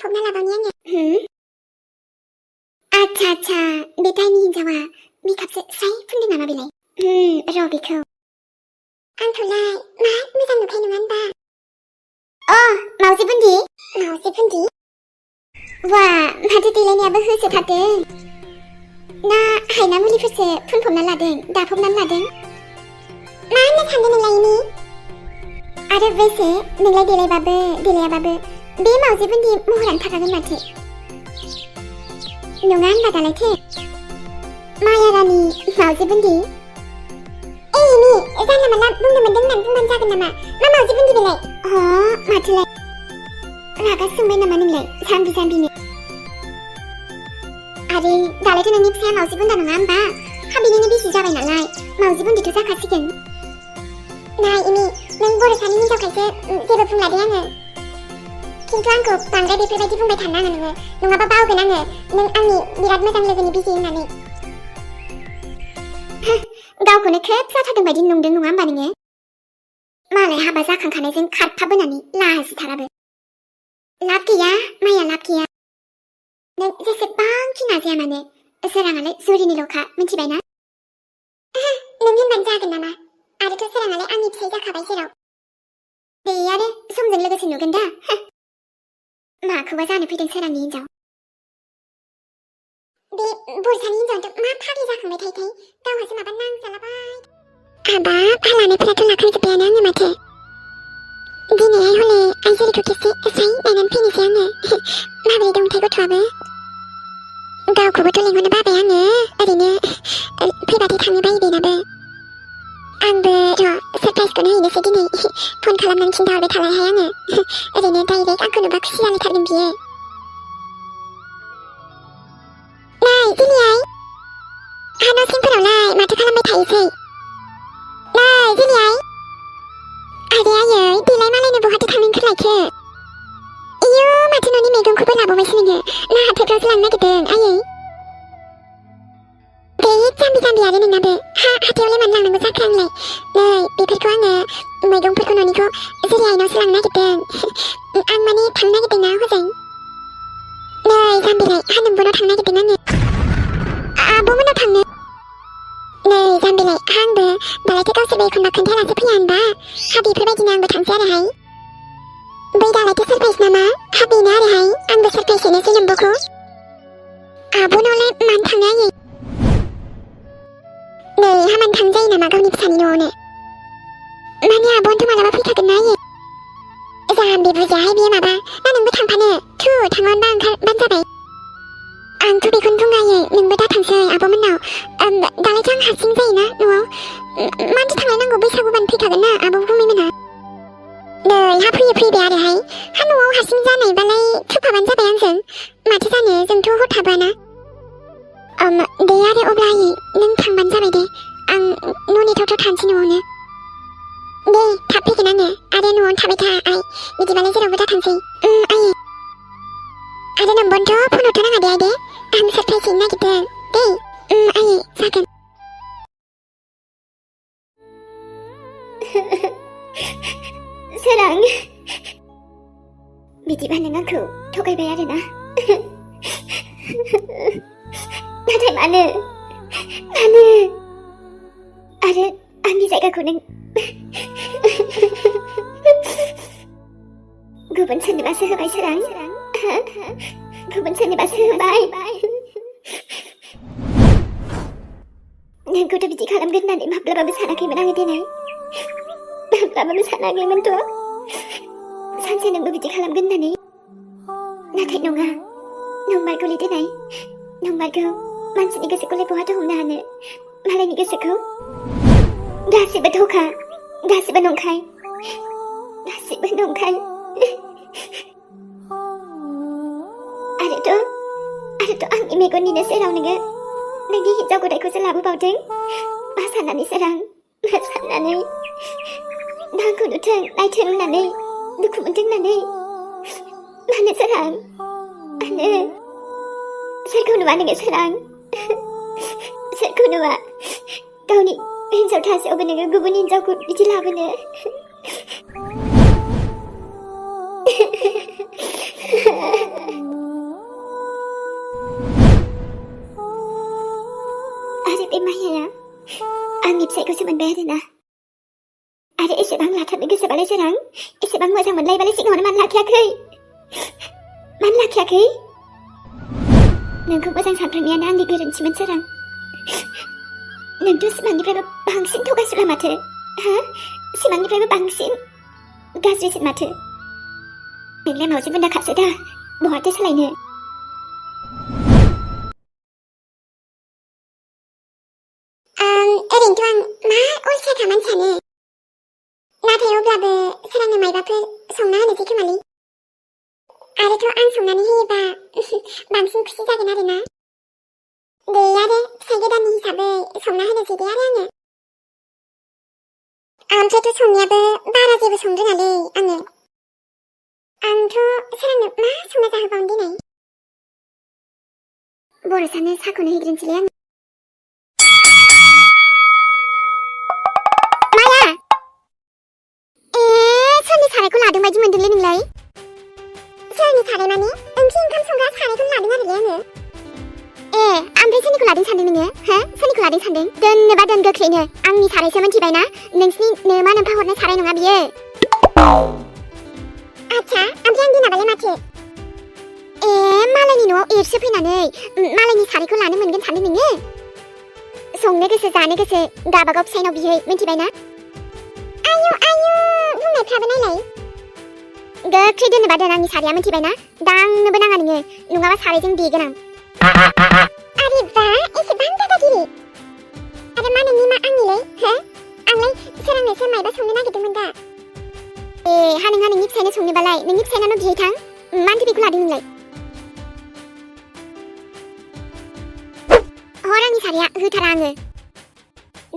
날라다니냐? 아차차, 내 타이밍 인자와 미값을 사이 푼데 남아빌래. 로비코. 안톨라이, 무상 녹해 농한다. 마우지 분디? 와, 마드 딜레니아브 흐스 다든. 나 하이나무리 흐스 푼폼 날라든, 나폼 날라든. 마음에 산드는 라이니. 아르베스, 능라이 딜레야바브. 내 마우지 분디 모호랑 타가는 마트. 농한 바다라이트. 마야라니, 마우지 분디. 에이미, 산나말라 붕드면 등난 붕만 작은나마. 마우지 분디 빌레. 마틀레. 라가 승배나마 능레, 삼비네. 아리, 나래드는 잎새야 마우지 분다 농한 바. 하비니니 비시자바이 날라이, 마우지 분디 도사 가시근. 나 이미 능보를 사는 인적할세, 제부 풍라디양을. 킹투한국 방가 비플바이디 풍배 단나가는 농아바 바우그나는 능 앙니 미랏 무장력은이 비시인나네. 가오코네 캡 사타등 바이딘 농등 농한 반응에. 말레 하바사 칸칸에진 카르파브나니 라하스 타라브. 랍기야, 마야 랍기야. 능 제스 빵키나지야마네. 사랑할래 소리니로카 문치베나. 능힌 반자하겠나마. 아르토 사랑할래 앙입 세자 가바이시로. 내 이야를 솜등르그스 누근다. 마 그와 자네 불든 사랑이 인정. 네 볼산이 인정도 마 파리자 강매 테이테이 따와서 마반 낭살라바이. 아바 팔라네 프라툴라 크리스 베아나는 마트. 니네 홀레 안시리 좋겠어. 사이 나는 페니스양을. 마블이 동태고 투합을. 가 고부툴링 호는 바베양을. 어리는 프리바디 당을 바이비나블. 안부 저 서프라이스코는 이네 세기네. 폰 칼람난 친다울베 탈라이 하양을. 어리는 다이베 깡코누박 시야를 타는 비에. 나이 지니아이. 하노 심플올라이 마트 칼람베 타이세이. 나이 지니아이. 아리아여 딜라이 말레는 보하트 타는 클라이크. 이요 마트노니 매건 쿠볼 라보메 쓰는 게 나 하트 그러슬랑 나거든 아예. 잠비 아르는 나브 하테올레 만나는 거 사크랑래. 네 비필코하네 매동 풀코노니고 스리아이노 슬랑 나거든. 악만이 당나거든 나 호생. 네 잠비래 하는 번호 당나거든 나네. 몸은도 당네. 네 잠비래 항부 나라이트 거스 베이컨 마큰 테라스 피한바 하비 풀베지네 항부 당세아레 하이. 브이다라이트 서페이스 나마 하비네 아레 하이 항부 서페이스네 수년 보고. 모노레 만 당나이. 네 하만 당자이나 마가운입산이노 오네. 마니아 몬투말라마 피타근나이. 잠비부자 하이비에마바 나능부 탕파네 투 당원방 만자베이. 앙투비 군둥가예 능부다 당서의 아범은 나오. 나래장 하싱제이나 누워. 만지 탕래난고 무사구반 피타근나 아범 후미면하. 네 하프이 프리베 아래 하이 한우오 하싱자나 이발라이 투파 만자베 양승. 마트사네 증투 호타바나. 내 아래 오브라이 능 탕만자베데 앙 눈이 톡톡 단치는 오네. 네 답히긴 하네. 아래 누운 타베타 아이 미지발레지로보다 당세이. 아이 아래는 먼저 폰을 돌아가야 돼. 앙 서페이스 있나기든. 네 아이 작은. 사랑 미지발레 않고 톡을 베야 되나. 나들 마늘 아르 아미자가 고는 구분 천리 마스 흐바이 사랑 구분 천리 마스 흐바이 난 고도 비지 가람 끝나니 마블라바브 사나기면 하게 되네. 마블라바브 사나기면 또 산세는 그 비지 가람 끝나니 나 태농아 농말 꼴리 되나이. 농말고 만신이 그 스콜레 보아도 홍나 하늘 말라니 그 스코 가시바 도카 가시바 농카이 아르도 앙이 메고니네 세라오는 게 내게 히저고래 고슬라부 바우등 마사나니 세랑 마사나니 난고 누튼 나이튼 나네 누쿠문 등나네 나네 세랑 아네 살코누 와능의 사랑. 살코누와 가오니 왼쪽 다시 오브는 그 구분인 저고 이질라브는 Ada dimana? Angin saya kau sebentar na. Ada isebang latar dengan sebalai serang. Isebang macam menlai balik sing orang man laki aku. Man laki aku. Nengku macam sampai ni angin geran cimen serang. Nengku semangnya berapa bangsin tu kasih mata. Ha? Semangnya berapa bangsin? Gas resit mata. Nenglah mau sebentar kat sudah. Buat tu selainnya. Erintuang 마 올세 가만찮네. 나 배우블라브 사랑의 말바프 성나하는 지켜말리. 아르토 안 성나는 히바 망신 시작이 나르나. 내 아래 살게다니 히삽을 성나하는 지게 아래하네. 암토도 성리압을 바라지부 성준하리 아네. 암토 사랑의 마 성나자 허가온디네. 모르사는 사고는 해결은 질리하네. 사례고 라등 말지 만들리는래. 소연이 사례만이 음식 감성과 사례고 라등 하려네. 암배 소니고 라등 산등네. 소니고 라등 산등. 든 바던 그 크리네. 앙니 사례 세면 디바이나. 능스니 너만은 파워는 사례 농아 비에. 아차, 암비앙디 나발레 마트. 말랭이 노 일스피나네. 말랭이 사례고 라는 문근 산등네. 송네 그스 자네 그스 가바겁 세노 비에 멘티바이나. Hãy subscribe cho kênh Ghiền Mì Gõ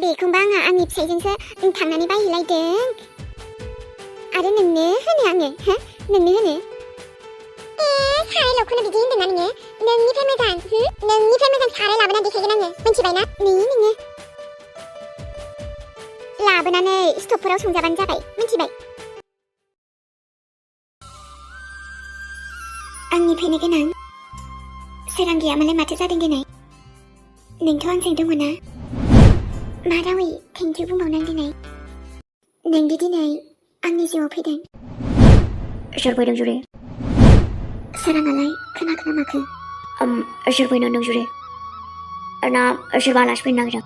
để không bỏ lỡ những video hấp dẫn. 아래 능네 흔해 angin, 능네 흔해. 사례 놓고는 비기 힘든 나는 게 능니 패매장, 능니 패매장 사례 라브나디 개긴 angin, 문치바이나 능네. 라브나네 스토프로 송자반 자바이, 문치바이. angni 패내게 난 세랑기야 말레 마트 자든 게 나이. 능토 항생 동원아. 마라위 탱큐 붕봉 난디 나이. 능디디 나이. Angin jiwa pedang. Siapa yang juri? Sarang alai, kena maku. Siapa yang juri? Na siapa las pinang jang?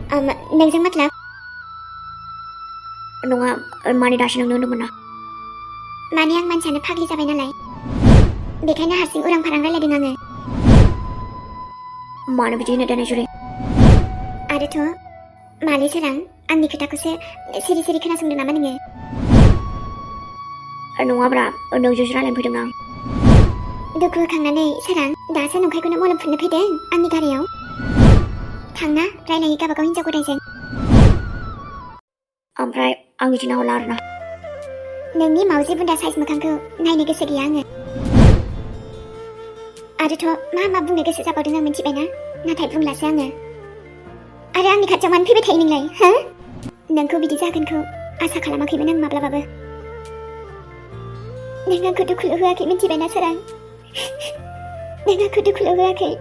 Nang jang matlab? Nunga mani dasi nang nundu mana? Mani yang mancana pagli jabai nalai. Bekanya harsing orang parang rela dengan Mana bijina dan juri? Ada tu, mali serang. Angni kataku seri-seri kena sungguh nama nengge. Nunga bra, nung jujur alam pudung nang. Duku kang nane serang, dasa nung kai kuna molam pun pedeng. Angni kareo. Kang na, rai lagi kaba kau hinja kuda jeng. Amprai, angni cina holar na. Nengni mauzi bunda size makangku, nai nege segi ange. Ada tu, mama bung nege sesapa dengan mencipena, natai bung lasa ange. Ada angni kacaman pibe tai ninglai, Nengku bidi jaganku asa kalamakhaiman ang mablababa. Nengangku dukul uhuaki mencibaina sarang. Nengangku dukul uhuaki.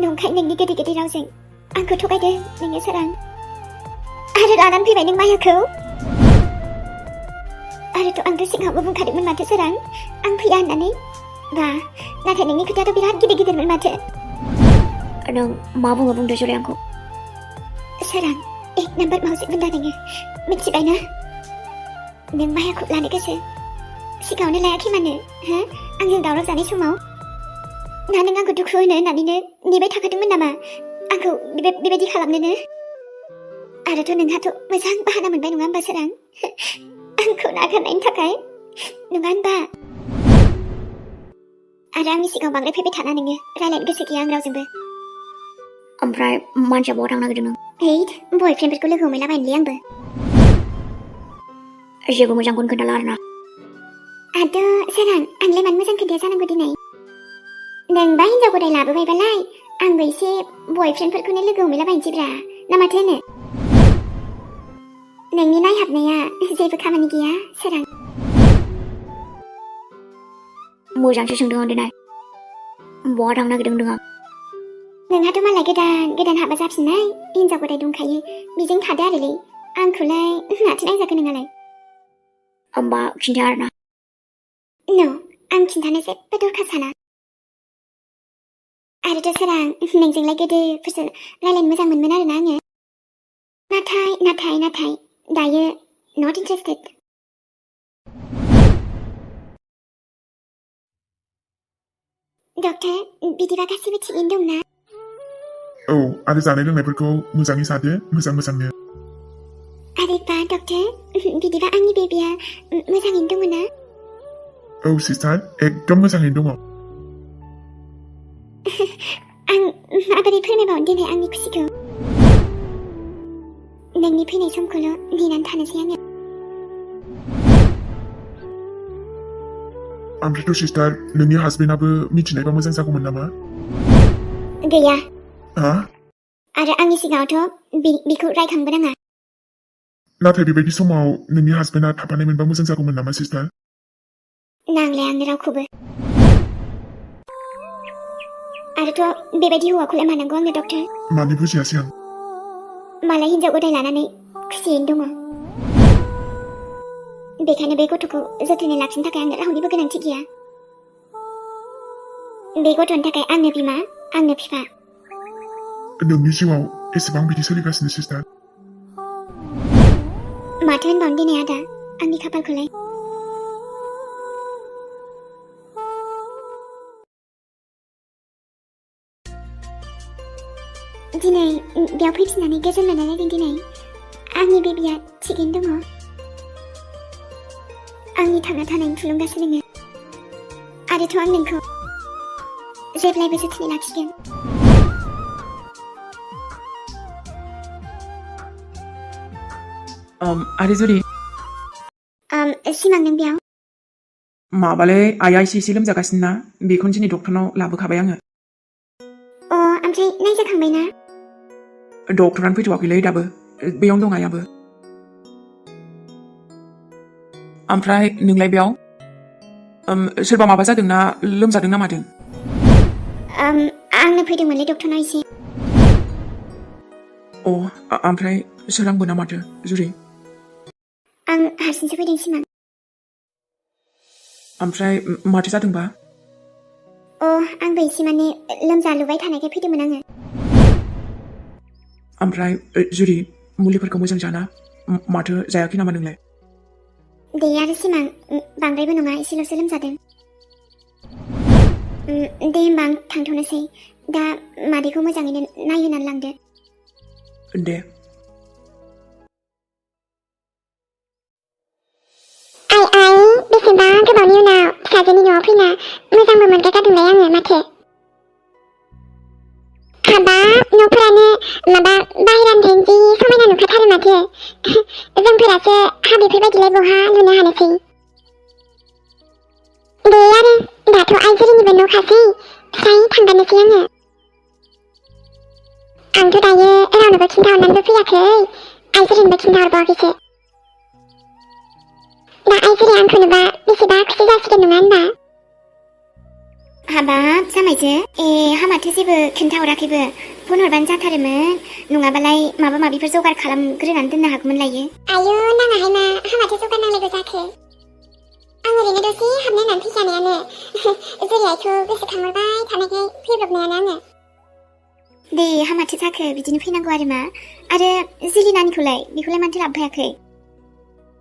Nongkai nengni gede-gede rauseng. Angku tokai deh nengnya sarang. Ada dalam pibe neng mayaku. Ada tu angku singhau bubung kadik men mata sarang. Ang pian nani. Bah, natai nengni kutatu birat gede-gede men mata. Nung mabung abung dah juri angku. Sarang, nampak mau sih benda dengar. Mencibaina. Neng maya aku lari ke sih. Si kau ni lagi mana? Angin daurah zani semua. Nana angku dukru ne, nani ne, ni betul kadang mana? Angku bibe di kalam ne. Ada tu neng hatu macam bahana menbai nungan ba sarang. Angku nak kan main takai. Nungan ba. Ada angin si kau bangre pepe tanah nengge. Railan ke sekian rau jembe. Amprai, manca borang lagi dulu. Boyfriend berkulit gue malah main liang be. Siapa macam kun kenal na? Ada sarang, angle man macam kerja sana gue dinai. Neng bahin jago dah labu bayi balai. Ang gue si boyfriend berkulit gue malah main cibra. Nama tene. Neng ni naik hab naya, saya berkawan ni dia sarang. मोजांसो सोंदों आं दिनै बहा थांनो नागिरदों होनदों आं नोंहाथ' मालाय गोदान हाबा जाफिननाय हिनजाव गदाय दंखायो बेजों थादो आरोलै आंखौलाय माथो नायजाखो नोंहालाय होमबा खिन्था आरोना आं खिन्थानो जेबो दरखार साना आरोथ' सोरां नोंजोंलाय गोदोफोरसो रायलायनो मोजां मोनोमोन आरोना आङो नाथाय दायो नट इन्टारेस्टेड डक्टर बिदिबा गासिबो थिगैनो दंना औ आरो जानाय लोंनायफोरखौ मोजाङै जादो मोजांनो आरेबा डक्टर बिदिबा आंनि बेबिया मोजाङैनो दङ ना औ सिस्टार एकदम मोजाङैनो दङ आं माबोरै फोरमायबावनो दिनै आंनि खुसिखौ नोंनि फैनाय समखौल' नेनानै थानोसै आङो ओमफ्रायथ' सिस्टार नोंनि हासबेन्डआबो मिथिनायबा मोजां जागौमोन नामा गैया हा आरो आंनि सिगाङावथ' बेखौ रायखांबो नाङा नाथाय बेबायदि समाव नोंनि हासबेन्डआ थाफानाय मोनबा मोजां जागौमोन नामा सिस्टार नांलाय आंनो रावखौबो आरोथ' बेबायदि हौवाखौलाय मानांगौ आंनो डक्टर मानो बुजियासै आं मालाय हिनजाव गदाय लानानै खुसियैनो दङ बेखायनो बे गथ'खौ जोथोनै लाखिनो थाखाय आंनो रावनिबो गोनांथि गैया बे गथ'नि थाखाय आंनो बिमा आंनो बिफा नोंनि जिउआव एसेबां बिदि सोलिगासिनो सिस्टार माथो होनबावनो दिनै आदा आंनि खाफालखौलाय दिनै बेयाव फैफिननानै गोजोन मोनलायदों दिनै आंनि बेबिया थिगैनो दङ आंनि थांना थानायनि थुलुंगासो नोङो आरोथ' आं नोंखौ जेब्लायबो जोथोनै लाखिगोन आरो जुदि सिमां नों बेयाव माबालै आइया एसे लोमजागासिनो ना बेखौनो दिनै डक्टरनाव लाबोखाबाय आङो ओमफ्राय नायजाखांबायना डक्टरानो फैथ'वाखैलै दाबो बेयावनो दं आइयाबो ओमफ्राय नोंलाय बेयाव सोरबा माबा जादोंना लोमजादों ना मादों आंनो फैदोंमोनलै डक्टरनाव एसे ओमफ्राय सोरांबो ना माथो जुरि आं हारसिंसो फैदों सिमां ओमफ्राय माथो जादोंबा आंबो एसे माने लोमजालुबाय थानायखाय फैदोंमोन आङो ओमफ्राय जुरि मुलिफोरखौ मोजां जाना माथो जायाखै नामा नोंलाय दे आरो सिमां बांद्रायबो नङा एसेल'सो लोमजादों दे होमबा आं थांथ'नोसै दा मादैखौ मोजाङैनो नायहोनानै लांदो दे आइ बेसेबा गोबावनि उनाव फिसाजोनि न'आव फैना मोजांबो मोनगायगारदोंलाय आङो माथो हाबाब न'फोरानो माबा बाहेरानिफ्रायनो जि समायना नुखाथारो माथो जोंफोरासो बेफोरबायदिलाय बहा लुनो हानोसै दे आरो दाथ' आइजोरिनिबो न'खासै फ्राय थांगारनोसै आंथ' दायो रावनोबो खिन्थाहरनानैबो फैयाखै आइजोरिनोबो खिन्थाहरबावाखैसो दा आइजोरि आंखौ नुबा बेसेबा खुसि जासिगोन नङा होनबा हाबाब जामायजो हामाथो जेबो खिन्थाहराखैबो फन हरबानो जाथारोमोन नङाबालाय माबा माबिफोर जगार खालामग्रोनानै दोननो हागौमोन लायो आयु नाङाहाय मा हामाथो जगार नांलायगौ जाखो आं ओरैनो दसे हाबनो होननानै फैखानायानो जेरैहायखौ गोसोखांहरबाय थानायखाय फैब्रबनायानो आङो दे हामाथो जाखो बिदिनो फैनांगौ आरो मा आरो जिलिनानिखौलाय बेखौलाय माथो लाबोफायाखै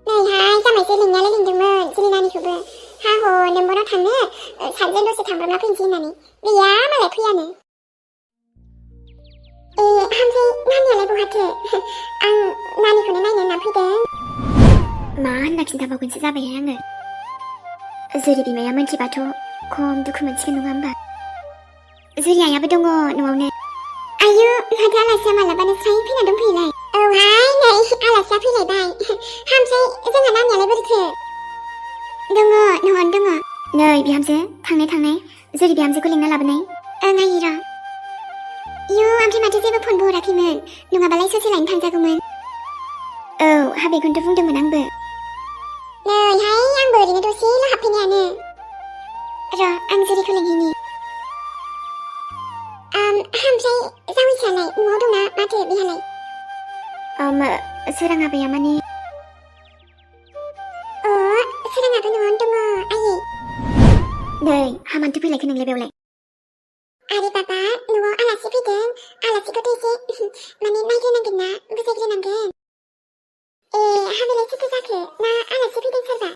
नैहाय जामायजो लिंनायालाय लिंदोंमोन जिलिनानिखौबो हाह' नोंबनाव थांनो सानैजों दसे थांब्रबना फैनोसै होननानै गैया मालाय फैयानो हामसै नानियालाय बहाथो आं नानिखौनो नायनो होनना फैदों मा होनना खिन्थाबावगोनसो जाबायहाय आङो जुरि बिमाया मोनथिबाथ' खम दुखु मोनसिगोन नङा होमबा जुरि आइयाबो दङ न'आवनो आयु माथो आलासिया मालाबानो स्राय फैना दंफैयोलाय औहाय नै आलासिया फैलायबाय हामसै जोंहा नानियालाय बोरैथो दङ न'आवनो दङ नै बिहामजो थांनाय जुरि बिहामजोखौ लिंना लाबोनाय आइ र' इयु ओमफ्राय माथो जेबो फनबो हराखैमोन नङाबालाय ससे लायनो थांजागौमोन औ बेखौनोथ' बुंदोंमोन आंबो नैहाय आंबो ओरैनो दसेल' हाबफैनायानो आं जुरिखौ लिंहैनि ओमफ्राय जावैसोआलाय न'आव दंना माथो बेहालाय सोराङा गैया माने सोराङाबो न'आवनो दङ आयै नै हामानथो फैलायखो नोंलाय बेयावलाय आरे बाबा न'आव आलासि फैदों आलासिखौथ' एसे माने नायग्रोनांगोन ना बुजायग्रोनांगोन हाबालाय सोरथो जाखो ना आलासि फैदों सोरबा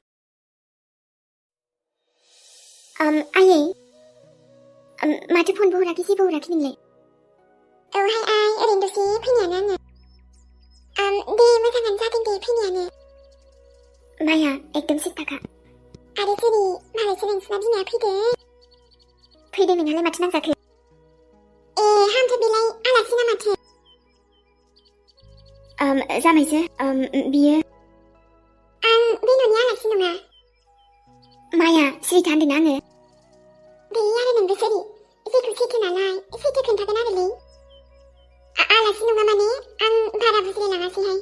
आयै माथो फनबो हराखै जेबो हराखै नोंलाय औहाय आइ ओरैनो दसे फैनायानो आङो दे मोजाङानो जादों दे फैनायानो माया एकदम सिन्थाखा आरो जेरै मालायसो नोंसिना बिमाया फैदों नोंहालाय माथो नांजाखो हामथो बेलाय आलासि ना माथो जामायसो बियो आं बे न'नि आलासि नङा माया सिरि था होनदोंना आङो दे आरो नोंबो सोरि जेखौ सैथो नालाय सैथो खोन्थागोन आरोलै आलासि नङा माने आं बारा बुजिलाय लाङासैहाय